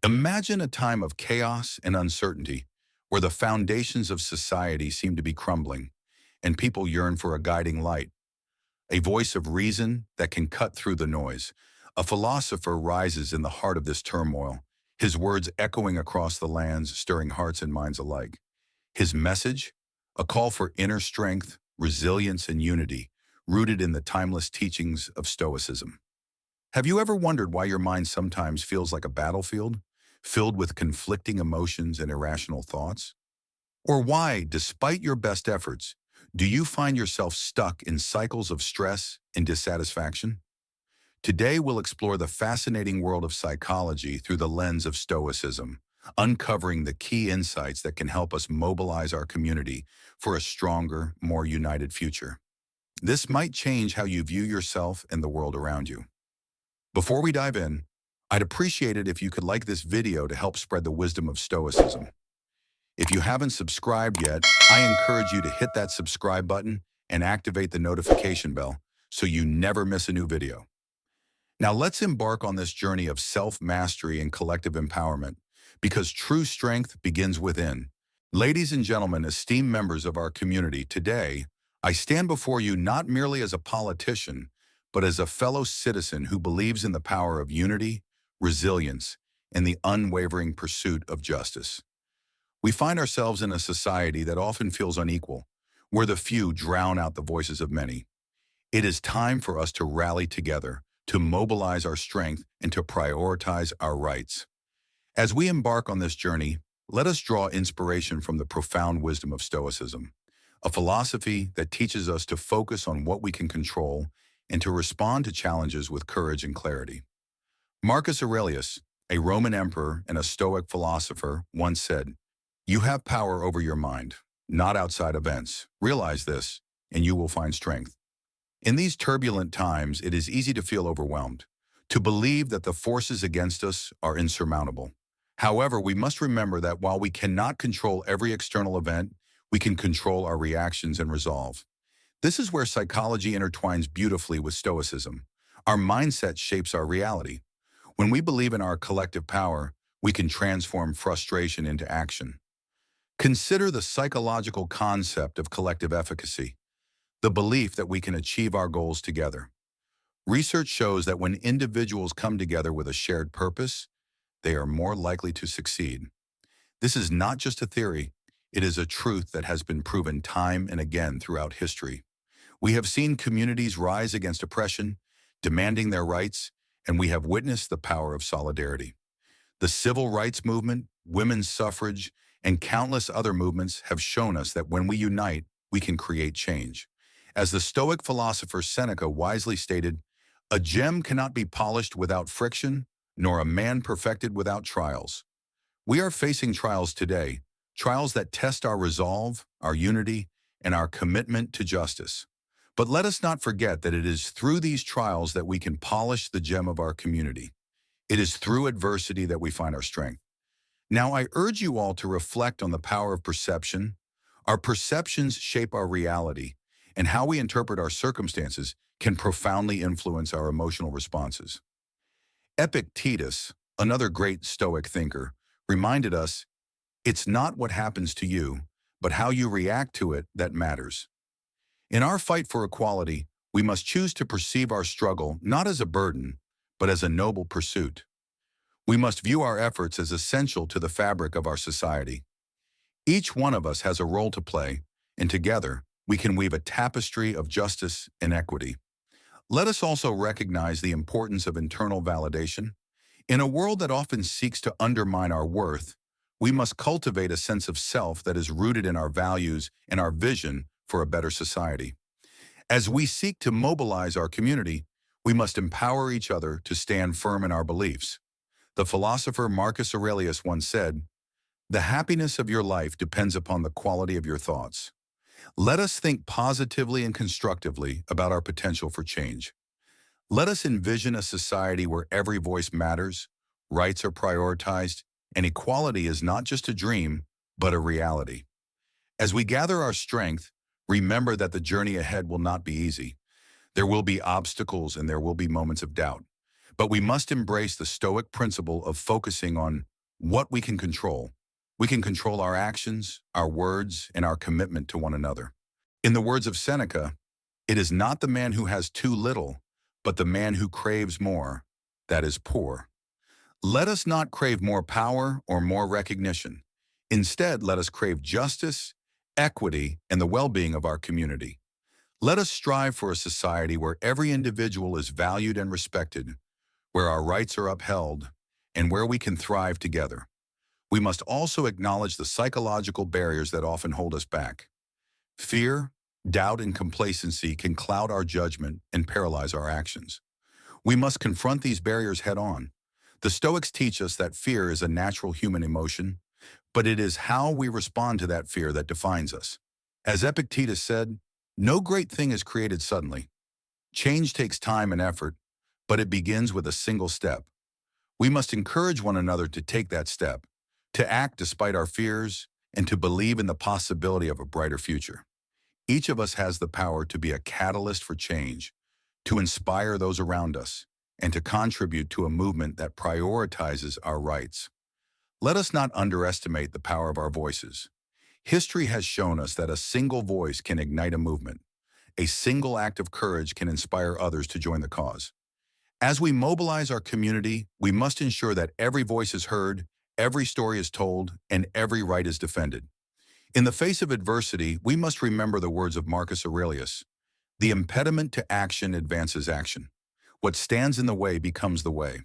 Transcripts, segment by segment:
Imagine a time of chaos and uncertainty, where the foundations of society seem to be crumbling, and people yearn for a guiding light, a voice of reason that can cut through the noise. A philosopher rises in the heart of this turmoil, his words echoing across the lands, stirring hearts and minds alike. His message? A call for inner strength, resilience, and unity, rooted in the timeless teachings of Stoicism. Have you ever wondered why your mind sometimes feels like a battlefield, filled with conflicting emotions and irrational thoughts? Or why, despite your best efforts, do you find yourself stuck in cycles of stress and dissatisfaction? Today, we'll explore the fascinating world of psychology through the lens of Stoicism, uncovering the key insights that can help us mobilize our community for a stronger, more united future. This might change how you view yourself and the world around you. Before we dive in, I'd appreciate it if you could like this video to help spread the wisdom of Stoicism. If you haven't subscribed yet, I encourage you to hit that subscribe button and activate the notification bell so you never miss a new video. Now let's embark on this journey of self-mastery and collective empowerment, because true strength begins within. Ladies and gentlemen, esteemed members of our community, today, I stand before you not merely as a politician, but as a fellow citizen who believes in the power of unity, resilience, and the unwavering pursuit of justice. We find ourselves in a society that often feels unequal, where the few drown out the voices of many. It is time for us to rally together, to mobilize our strength, and to prioritize our rights. As we embark on this journey, let us draw inspiration from the profound wisdom of Stoicism, a philosophy that teaches us to focus on what we can control and to respond to challenges with courage and clarity. Marcus Aurelius, a Roman emperor and a Stoic philosopher, once said, "You have power over your mind, not outside events. Realize this, and you will find strength." In these turbulent times, it is easy to feel overwhelmed, to believe that the forces against us are insurmountable. However, we must remember that while we cannot control every external event, we can control our reactions and resolve. This is where psychology intertwines beautifully with Stoicism. Our mindset shapes our reality. When we believe in our collective power, we can transform frustration into action. Consider the psychological concept of collective efficacy, the belief that we can achieve our goals together. Research shows that when individuals come together with a shared purpose, they are more likely to succeed. This is not just a theory, it is a truth that has been proven time and again throughout history. We have seen communities rise against oppression, demanding their rights, and we have witnessed the power of solidarity. The civil rights movement, women's suffrage, and countless other movements have shown us that when we unite, we can create change. As the Stoic philosopher Seneca wisely stated, "A gem cannot be polished without friction, nor a man perfected without trials." We are facing trials today, trials that test our resolve, our unity, and our commitment to justice. But let us not forget that it is through these trials that we can polish the gem of our community. It is through adversity that we find our strength. Now, I urge you all to reflect on the power of perception. Our perceptions shape our reality, and how we interpret our circumstances can profoundly influence our emotional responses. Epictetus, another great Stoic thinker, reminded us, "It's not what happens to you, but how you react to it that matters." In our fight for equality, we must choose to perceive our struggle not as a burden, but as a noble pursuit. We must view our efforts as essential to the fabric of our society. Each one of us has a role to play, and together, we can weave a tapestry of justice and equity. Let us also recognize the importance of internal validation. In a world that often seeks to undermine our worth, we must cultivate a sense of self that is rooted in our values and our vision for a better society. As we seek to mobilize our community, we must empower each other to stand firm in our beliefs. The philosopher Marcus Aurelius once said, "The happiness of your life depends upon the quality of your thoughts." Let us think positively and constructively about our potential for change. Let us envision a society where every voice matters, rights are prioritized, and equality is not just a dream, but a reality. As we gather our strength, remember that the journey ahead will not be easy. There will be obstacles and there will be moments of doubt. But we must embrace the Stoic principle of focusing on What we can control. We can control our actions, our words, and our commitment to one another. In the words of Seneca, it is not the man who has too little, but the man who craves more, that is poor. Let us not crave more power or more recognition. Instead, let us crave justice, equity, and the well-being of our community. Let us strive for a society where every individual is valued and respected, where our rights are upheld, and where we can thrive together. We must also acknowledge the psychological barriers that often hold us back. Fear, doubt, and complacency can cloud our judgment and paralyze our actions. We must confront these barriers head-on. The Stoics teach us that fear is a natural human emotion, but it is how we respond to that fear that defines us. As Epictetus said, no great thing is created suddenly. Change takes time and effort, but it begins with a single step. We must encourage one another to take that step, to act despite our fears, and to believe in the possibility of a brighter future. Each of us has the power to be a catalyst for change, to inspire those around us, and to contribute to a movement that prioritizes our rights. Let us not underestimate the power of our voices. History has shown us that a single voice can ignite a movement. A single act of courage can inspire others to join the cause. As we mobilize our community, we must ensure that every voice is heard, every story is told, and every right is defended. In the face of adversity, we must remember the words of Marcus Aurelius: "The impediment to action advances action. What stands in the way becomes the way."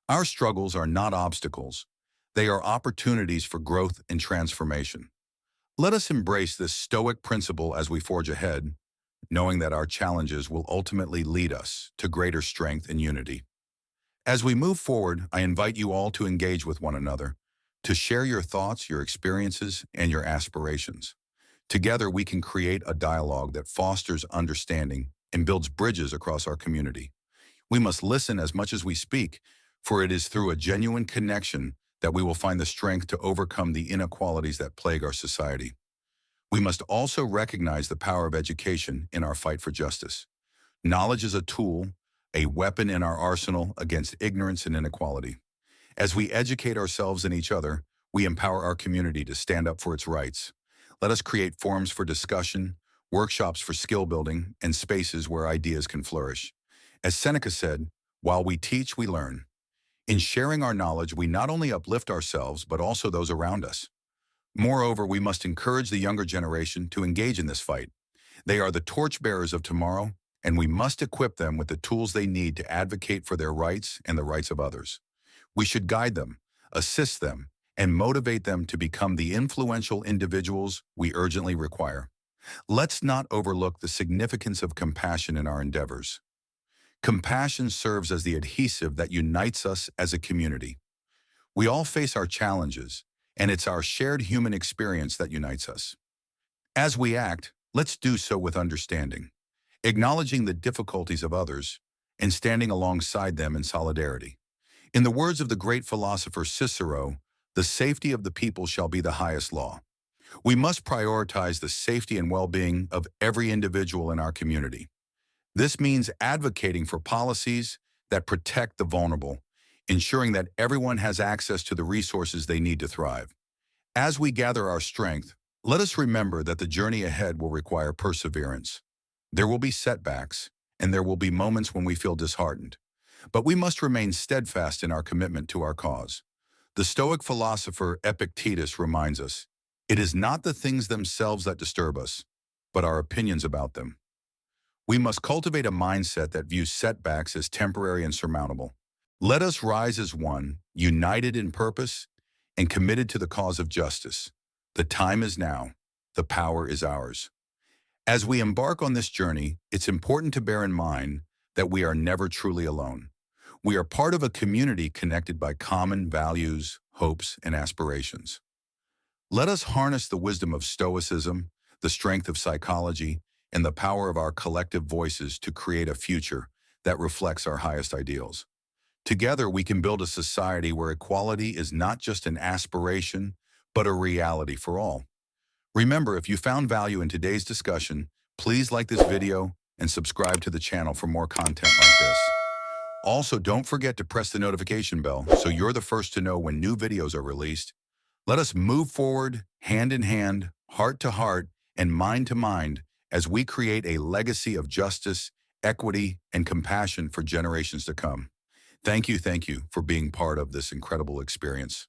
Our struggles are not obstacles. They are opportunities for growth and transformation. Let us embrace this Stoic principle as we forge ahead, knowing that our challenges will ultimately lead us to greater strength and unity. As we move forward, I invite you all to engage with one another, to share your thoughts, your experiences, and your aspirations. Together, we can create a dialogue that fosters understanding and builds bridges across our community. We must listen as much as we speak, for it is through a genuine connection that we will find the strength to overcome the inequalities that plague our society. We must also recognize the power of education in our fight for justice. Knowledge is a tool, a weapon in our arsenal against ignorance and inequality. As we educate ourselves and each other, we empower our community to stand up for its rights. Let us create forums for discussion, workshops for skill building, and spaces where ideas can flourish. As Seneca said, "While we teach, we learn." In sharing our knowledge, we not only uplift ourselves, but also those around us. Moreover, we must encourage the younger generation to engage in this fight. They are the torchbearers of tomorrow, and we must equip them with the tools they need to advocate for their rights and the rights of others. We should guide them, assist them, and motivate them to become the influential individuals we urgently require. Let's not overlook the significance of compassion in our endeavors. Compassion serves as the adhesive that unites us as a community. We all face our challenges, and it's our shared human experience that unites us. As we act, let's do so with understanding, acknowledging the difficulties of others, and standing alongside them in solidarity. In the words of the great philosopher Cicero, "The safety of the people shall be the highest law." We must prioritize the safety and well-being of every individual in our community. This means advocating for policies that protect the vulnerable, ensuring that everyone has access to the resources they need to thrive. As we gather our strength, let us remember that the journey ahead will require perseverance. There will be setbacks, and there will be moments when we feel disheartened. But we must remain steadfast in our commitment to our cause. The Stoic philosopher Epictetus reminds us, "It is not the things themselves that disturb us, but our opinions about them." We must cultivate a mindset that views setbacks as temporary and surmountable. Let us rise as one, united in purpose and committed to the cause of justice. The time is now. The power is ours. As we embark on this journey, it's important to bear in mind that we are never truly alone. We are part of a community connected by common values, hopes, and aspirations. Let us harness the wisdom of Stoicism, the strength of psychology, and the power of our collective voices to create a future that reflects our highest ideals. Together, we can build a society where equality is not just an aspiration, but a reality for all. Remember, if you found value in today's discussion, please like this video and subscribe to the channel for more content like this. Also, don't forget to press the notification bell so you're the first to know when new videos are released. Let us move forward, hand in hand, heart to heart, and mind to mind as we create a legacy of justice, equity, and compassion for generations to come. Thank you for being part of this incredible experience.